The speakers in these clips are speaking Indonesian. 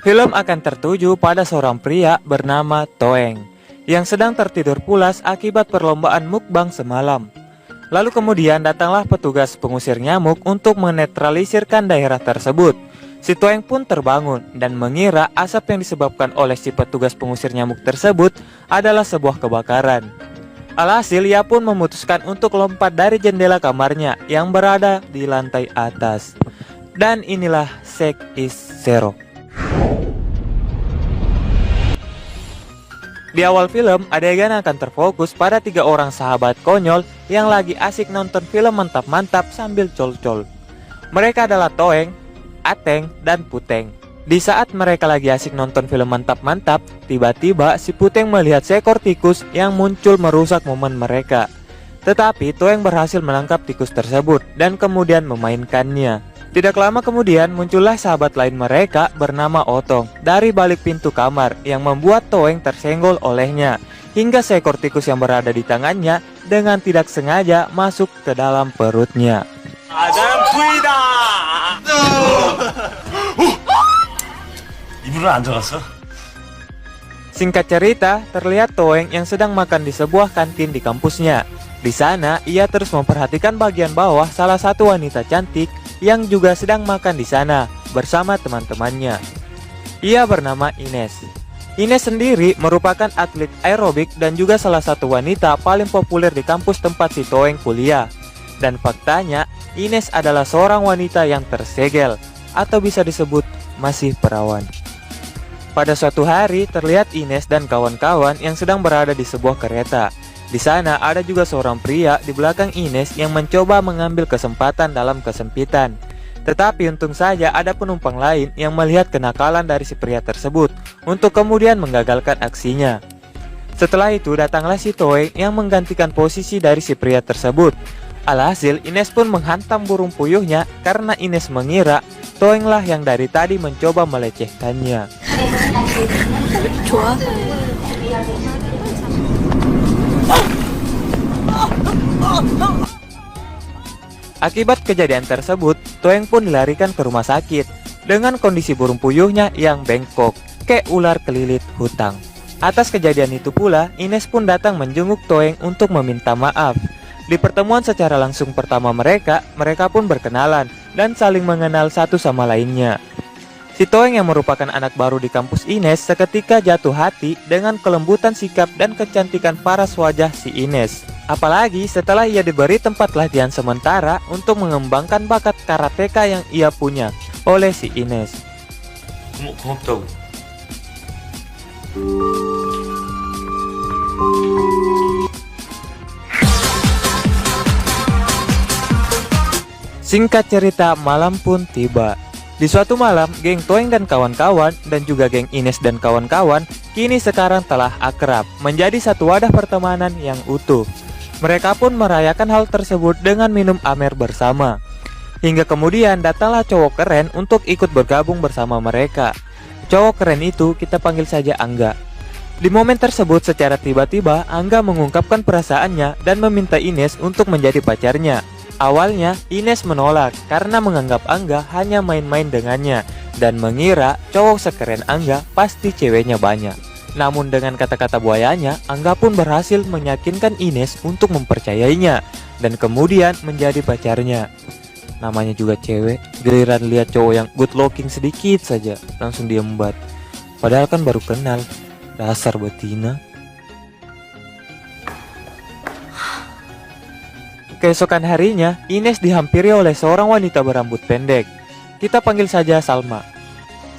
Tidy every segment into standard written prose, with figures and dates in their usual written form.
Film akan tertuju pada seorang pria bernama Toeng yang sedang tertidur pulas akibat perlombaan mukbang semalam. Lalu kemudian datanglah petugas pengusir nyamuk untuk menetralisirkan daerah tersebut. Si Toeng pun terbangun dan mengira asap yang disebabkan oleh si petugas pengusir nyamuk tersebut adalah sebuah kebakaran. Alhasil ia pun memutuskan untuk lompat dari jendela kamarnya yang berada di lantai atas. Dan inilah Zack is Zero. Di awal film, adegan akan terfokus pada 3 orang sahabat konyol yang lagi asik nonton film mantap-mantap sambil col-col. Mereka adalah Toeng, Ateng, dan Puteng. Di saat mereka lagi asik nonton film mantap-mantap, tiba-tiba si Puteng melihat seekor tikus yang muncul merusak momen mereka. Tetapi Toeng berhasil menangkap tikus tersebut dan kemudian memainkannya. Tidak lama kemudian muncullah sahabat lain mereka bernama Otong dari balik pintu kamar yang membuat Toeng tersenggol olehnya, hingga seekor tikus yang berada di tangannya dengan tidak sengaja masuk ke dalam perutnya. Singkat cerita, terlihat Toeng yang sedang makan di sebuah kantin di kampusnya. Di sana, ia terus memperhatikan bagian bawah salah satu wanita cantik yang juga sedang makan di sana bersama teman-temannya. Ia bernama Ines. Ines sendiri merupakan atlet aerobik dan juga salah satu wanita paling populer di kampus tempat si Toeng kuliah. Dan faktanya, Ines adalah seorang wanita yang tersegel atau bisa disebut masih perawan. Pada suatu hari, terlihat Ines dan kawan-kawan yang sedang berada di sebuah kereta. Di sana ada juga seorang pria di belakang Ines yang mencoba mengambil kesempatan dalam kesempitan. Tetapi untung saja ada penumpang lain yang melihat kenakalan dari si pria tersebut untuk kemudian menggagalkan aksinya. Setelah itu datanglah si Toeng yang menggantikan posisi dari si pria tersebut. Alhasil Ines pun menghantam burung puyuhnya karena Ines mengira Toenglah yang dari tadi mencoba melecehkannya. Akibat kejadian tersebut, Toeng pun dilarikan ke rumah sakit dengan kondisi burung puyuhnya yang bengkok, kayak ular kelilit hutang. Atas kejadian itu pula, Ines pun datang menjenguk Toeng untuk meminta maaf. Di pertemuan secara langsung pertama mereka pun berkenalan dan saling mengenal satu sama lainnya. Si Toeng yang merupakan anak baru di kampus Ines seketika jatuh hati dengan kelembutan sikap dan kecantikan paras wajah si Ines. Apalagi setelah ia diberi tempat latihan sementara untuk mengembangkan bakat karateka yang ia punya oleh si Ines. Singkat cerita, malam pun tiba. Di suatu malam, geng Toeng dan kawan-kawan dan juga geng Ines dan kawan-kawan kini sekarang telah akrab, menjadi satu wadah pertemanan yang utuh. Mereka pun merayakan hal tersebut dengan minum amer bersama. Hingga kemudian datanglah cowok keren untuk ikut bergabung bersama mereka. Cowok keren itu kita panggil saja Angga. Di momen tersebut secara tiba-tiba Angga mengungkapkan perasaannya dan meminta Ines untuk menjadi pacarnya. Awalnya Ines menolak karena menganggap Angga hanya main-main dengannya dan mengira cowok sekeren Angga pasti ceweknya banyak. Namun dengan kata-kata buayanya, Angga pun berhasil meyakinkan Ines untuk mempercayainya dan kemudian menjadi pacarnya. Namanya juga cewek, giliran lihat cowok yang good looking sedikit saja langsung diembat. Padahal kan baru kenal, dasar betina. Keesokan harinya, Ines dihampiri oleh seorang wanita berambut pendek. Kita panggil saja Salma.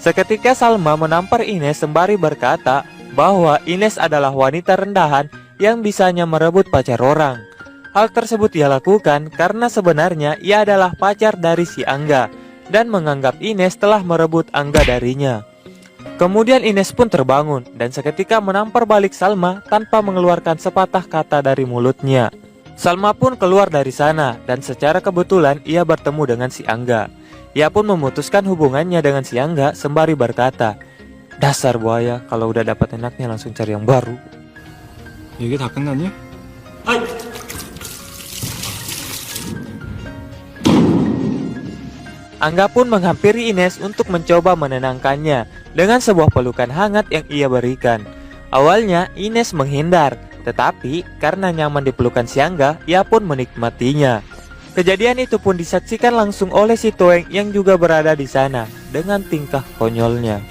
Seketika Salma menampar Ines sembari berkata bahwa Ines adalah wanita rendahan yang bisanya merebut pacar orang. Hal tersebut ia lakukan karena sebenarnya ia adalah pacar dari si Angga dan menganggap Ines telah merebut Angga darinya. Kemudian Ines pun terbangun dan seketika menampar balik Salma tanpa mengeluarkan sepatah kata dari mulutnya. Salma pun keluar dari sana dan secara kebetulan ia bertemu dengan si Angga. Ia pun memutuskan hubungannya dengan si Angga sembari berkata, "Dasar buaya, kalau udah dapat enaknya langsung cari yang baru." 이게 다 끝났니? Angga pun menghampiri Ines untuk mencoba menenangkannya dengan sebuah pelukan hangat yang ia berikan. Awalnya Ines menghindar, tetapi karena nyaman di pelukan si Angga, ia pun menikmatinya. Kejadian itu pun disaksikan langsung oleh si Toeng yang juga berada di sana dengan tingkah konyolnya.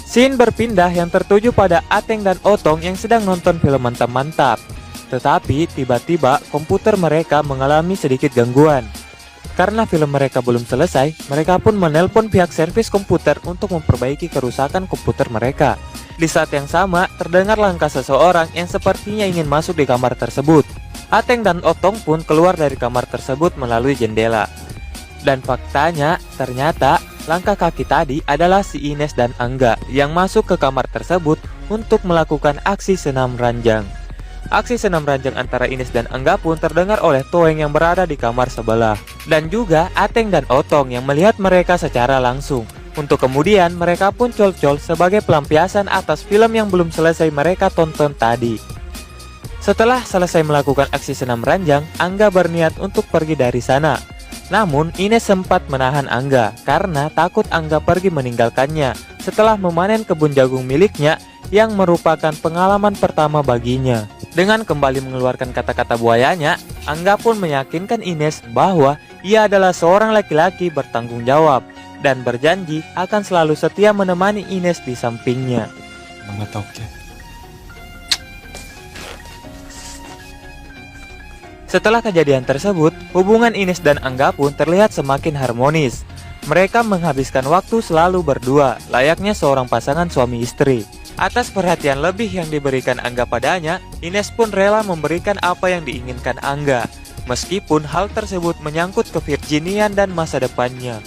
Scene berpindah yang tertuju pada Ateng dan Otong yang sedang nonton film mantap-mantap. Tetapi tiba-tiba komputer mereka mengalami sedikit gangguan. Karena film mereka belum selesai, mereka pun menelpon pihak servis komputer untuk memperbaiki kerusakan komputer mereka. Di saat yang sama, terdengar langkah seseorang yang sepertinya ingin masuk di kamar tersebut. Ateng dan Otong pun keluar dari kamar tersebut melalui jendela. Dan faktanya, ternyata langkah kaki tadi adalah si Ines dan Angga yang masuk ke kamar tersebut untuk melakukan aksi senam ranjang. Aksi senam ranjang antara Ines dan Angga pun terdengar oleh Toeng yang berada di kamar sebelah. Dan juga Ateng dan Otong yang melihat mereka secara langsung. Untuk kemudian mereka pun col-col sebagai pelampiasan atas film yang belum selesai mereka tonton tadi. Setelah selesai melakukan aksi senam ranjang, Angga berniat untuk pergi dari sana. Namun Ines sempat menahan Angga karena takut Angga pergi meninggalkannya setelah memanen kebun jagung miliknya yang merupakan pengalaman pertama baginya. Dengan kembali mengeluarkan kata-kata buayanya, Angga pun meyakinkan Ines bahwa ia adalah seorang laki-laki bertanggung jawab dan berjanji akan selalu setia menemani Ines di sampingnya. Nggak tahu ke. Setelah kejadian tersebut, hubungan Ines dan Angga pun terlihat semakin harmonis. Mereka menghabiskan waktu selalu berdua, layaknya seorang pasangan suami istri. Atas perhatian lebih yang diberikan Angga padanya, Ines pun rela memberikan apa yang diinginkan Angga, meskipun hal tersebut menyangkut kevirginian dan masa depannya.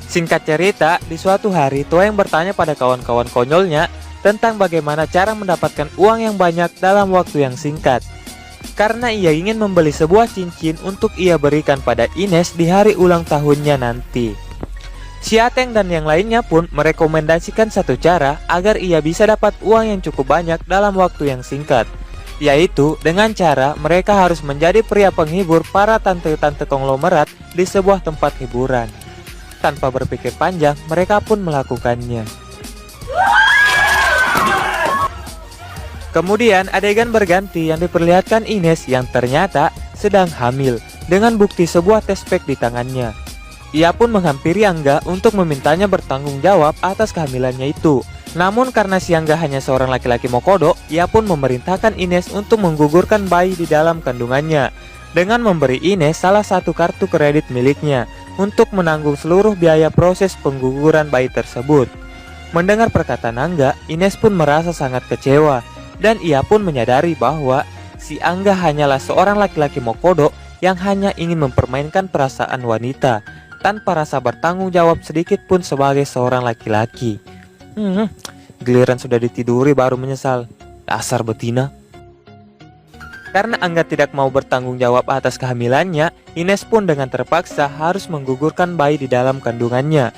Singkat cerita, di suatu hari Toeng bertanya pada kawan-kawan konyolnya tentang bagaimana cara mendapatkan uang yang banyak dalam waktu yang singkat. Karena ia ingin membeli sebuah cincin untuk ia berikan pada Ines di hari ulang tahunnya nanti. Si Ateng dan yang lainnya pun merekomendasikan satu cara agar ia bisa dapat uang yang cukup banyak dalam waktu yang singkat, yaitu dengan cara mereka harus menjadi pria penghibur para tante-tante konglomerat di sebuah tempat hiburan. Tanpa berpikir panjang, mereka pun melakukannya. Kemudian adegan berganti yang diperlihatkan Ines yang ternyata sedang hamil dengan bukti sebuah tes pack di tangannya. Ia pun menghampiri Angga untuk memintanya bertanggung jawab atas kehamilannya itu. Namun karena si Angga hanya seorang laki-laki mokodo, ia pun memerintahkan Ines untuk menggugurkan bayi di dalam kandungannya dengan memberi Ines salah satu kartu kredit miliknya untuk menanggung seluruh biaya proses pengguguran bayi tersebut. Mendengar perkataan Angga, Ines pun merasa sangat kecewa dan ia pun menyadari bahwa si Angga hanyalah seorang laki-laki mokodo yang hanya ingin mempermainkan perasaan wanita tanpa rasa bertanggung jawab sedikit pun sebagai seorang laki-laki. Giliran sudah ditiduri baru menyesal. Dasar betina. Karena Angga tidak mau bertanggung jawab atas kehamilannya, Ines pun dengan terpaksa harus menggugurkan bayi di dalam kandungannya.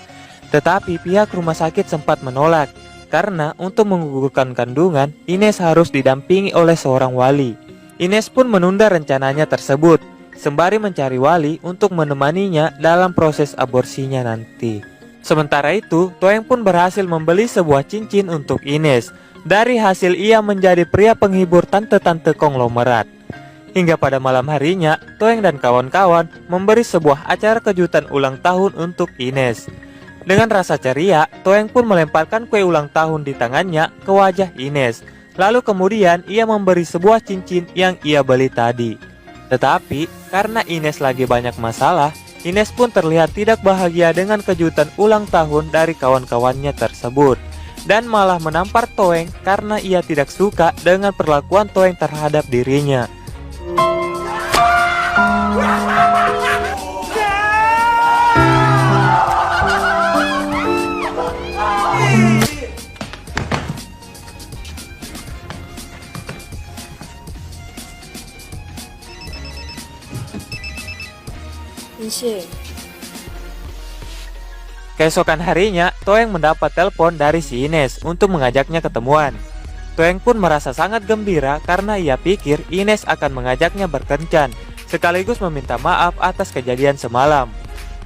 Tetapi pihak rumah sakit sempat menolak, karena untuk menggugurkan kandungan, Ines harus didampingi oleh seorang wali. Ines pun menunda rencananya tersebut, sembari mencari wali untuk menemaninya dalam proses aborsinya nanti. Sementara itu, Toeng pun berhasil membeli sebuah cincin untuk Ines. Dari hasil ia menjadi pria penghibur tante-tante konglomerat. Hingga pada malam harinya, Toeng dan kawan-kawan memberi sebuah acara kejutan ulang tahun untuk Ines. Dengan rasa ceria, Toeng pun melemparkan kue ulang tahun di tangannya ke wajah Ines. Lalu kemudian ia memberi sebuah cincin yang ia beli tadi. Tetapi karena Ines lagi banyak masalah, Ines pun terlihat tidak bahagia dengan kejutan ulang tahun dari kawan-kawannya tersebut. Dan malah menampar Toeng karena ia tidak suka dengan perlakuan Toeng terhadap dirinya. Keesokan harinya, Toeng mendapat telepon dari si Ines untuk mengajaknya ketemuan. Toeng pun merasa sangat gembira karena ia pikir Ines akan mengajaknya berkencan, sekaligus meminta maaf atas kejadian semalam.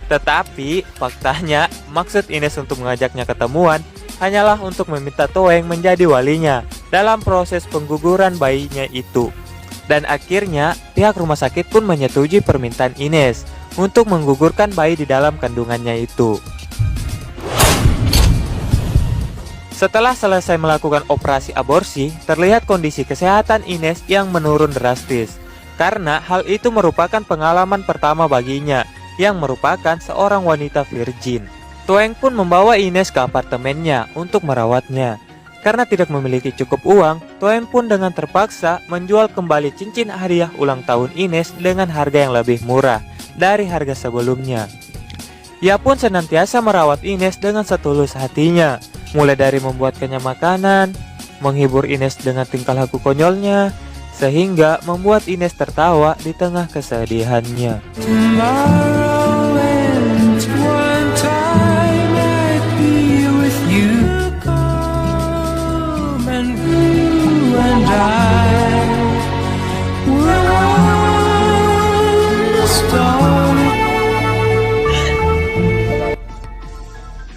Tetapi faktanya maksud Ines untuk mengajaknya ketemuan hanyalah untuk meminta Toeng menjadi walinya dalam proses pengguguran bayinya itu. Dan akhirnya pihak rumah sakit pun menyetujui permintaan Ines untuk menggugurkan bayi di dalam kandungannya itu. Setelah selesai melakukan operasi aborsi, terlihat kondisi kesehatan Ines yang menurun drastis. Karena hal itu merupakan pengalaman pertama baginya, yang merupakan seorang wanita virgin. Toeng pun membawa Ines ke apartemennya untuk merawatnya. Karena tidak memiliki cukup uang, Toeng pun dengan terpaksa menjual kembali cincin hadiah ulang tahun Ines dengan harga yang lebih murah dari harga sebelumnya. Ia pun senantiasa merawat Ines dengan setulus hatinya, mulai dari membuatkannya makanan, menghibur Ines dengan tingkah laku konyolnya, sehingga membuat Ines tertawa di tengah kesedihannya.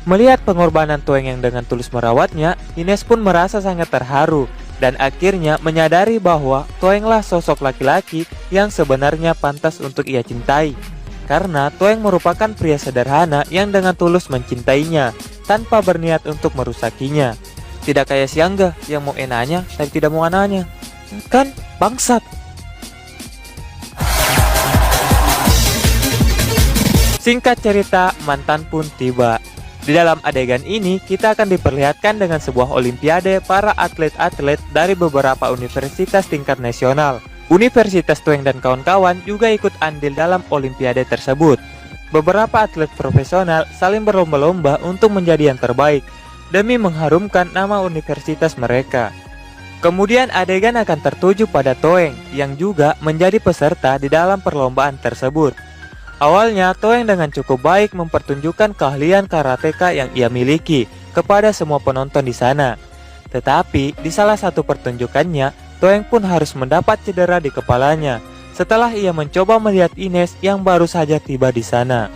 Melihat pengorbanan Toeng yang dengan tulus merawatnya, Ines pun merasa sangat terharu dan akhirnya menyadari bahwa Toenglah sosok laki-laki yang sebenarnya pantas untuk ia cintai. Karena Toeng merupakan pria sederhana yang dengan tulus mencintainya tanpa berniat untuk merusakinya. Tidak kayak si Angga yang mau enaknya tapi tidak mau anaknya. Kan bangsat. Singkat cerita, mantan pun tiba. Di dalam adegan ini, kita akan diperlihatkan dengan sebuah olimpiade para atlet-atlet dari beberapa universitas tingkat nasional. Universitas Toeng dan kawan-kawan juga ikut andil dalam olimpiade tersebut. Beberapa atlet profesional saling berlomba-lomba untuk menjadi yang terbaik demi mengharumkan nama universitas mereka. Kemudian adegan akan tertuju pada Toeng yang juga menjadi peserta di dalam perlombaan tersebut. Awalnya, Toeng dengan cukup baik mempertunjukkan keahlian karateka yang ia miliki kepada semua penonton di sana. Tetapi, di salah satu pertunjukannya, Toeng pun harus mendapat cedera di kepalanya setelah ia mencoba melihat Ines yang baru saja tiba di sana.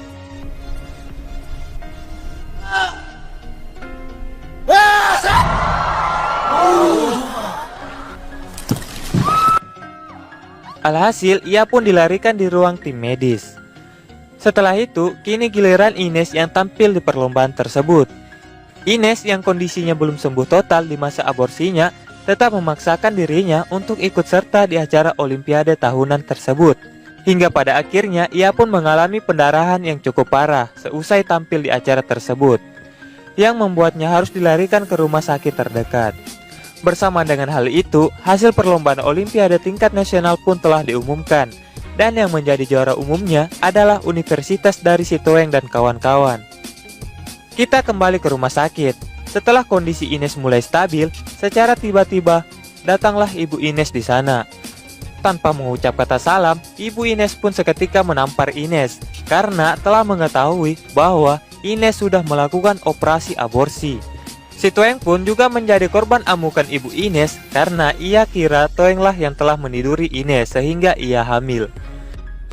Alhasil, ia pun dilarikan di ruang tim medis. Setelah itu, kini giliran Ines yang tampil di perlombaan tersebut. Ines yang kondisinya belum sembuh total di masa aborsinya, tetap memaksakan dirinya untuk ikut serta di acara olimpiade tahunan tersebut. Hingga pada akhirnya, ia pun mengalami pendarahan yang cukup parah seusai tampil di acara tersebut, yang membuatnya harus dilarikan ke rumah sakit terdekat. Bersama dengan hal itu, hasil perlombaan olimpiade tingkat nasional pun telah diumumkan. Dan yang menjadi juara umumnya adalah universitas dari si Toeng dan kawan-kawan. Kita kembali ke rumah sakit. Setelah kondisi Ines mulai stabil, secara tiba-tiba datanglah ibu Ines di sana. Tanpa mengucap kata salam, ibu Ines pun seketika menampar Ines karena telah mengetahui bahwa Ines sudah melakukan operasi aborsi. Si Toeng pun juga menjadi korban amukan ibu Ines karena ia kira Toenglah yang telah meniduri Ines sehingga ia hamil.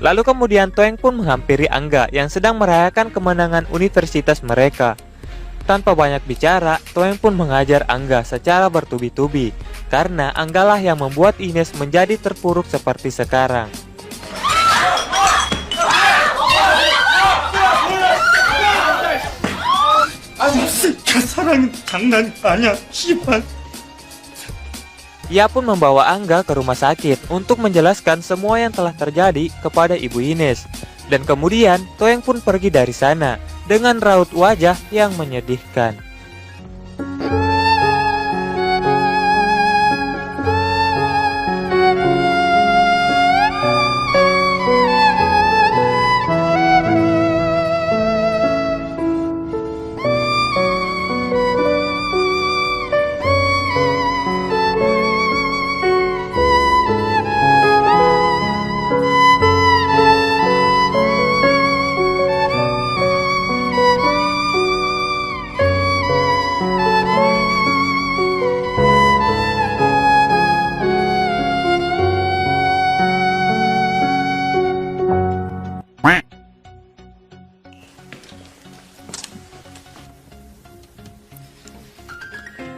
Lalu kemudian Toeng pun menghampiri Angga yang sedang merayakan kemenangan universitas mereka. Tanpa banyak bicara, Toeng pun mengajar Angga secara bertubi-tubi karena Anggalah yang membuat Ines menjadi terpuruk seperti sekarang. Ia pun membawa Angga ke rumah sakit untuk menjelaskan semua yang telah terjadi kepada ibu Ines. Dan kemudian Toeng pun pergi dari sana dengan raut wajah yang menyedihkan.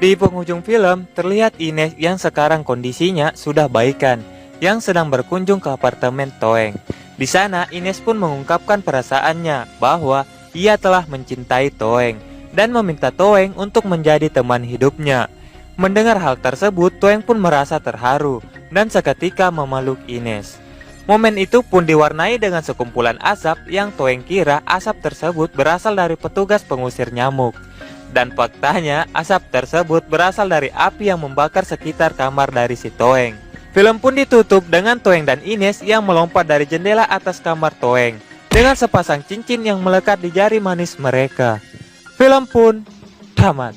Di penghujung film, terlihat Ines yang sekarang kondisinya sudah baikan, yang sedang berkunjung ke apartemen Toeng. Di sana, Ines pun mengungkapkan perasaannya bahwa ia telah mencintai Toeng dan meminta Toeng untuk menjadi teman hidupnya. Mendengar hal tersebut, Toeng pun merasa terharu dan seketika memeluk Ines. Momen itu pun diwarnai dengan sekumpulan asap yang Toeng kira asap tersebut berasal dari petugas pengusir nyamuk. Dan faktanya, asap tersebut berasal dari api yang membakar sekitar kamar dari si Toeng. Film pun ditutup dengan Toeng dan Ines yang melompat dari jendela atas kamar Toeng dengan sepasang cincin yang melekat di jari manis mereka. Film pun tamat.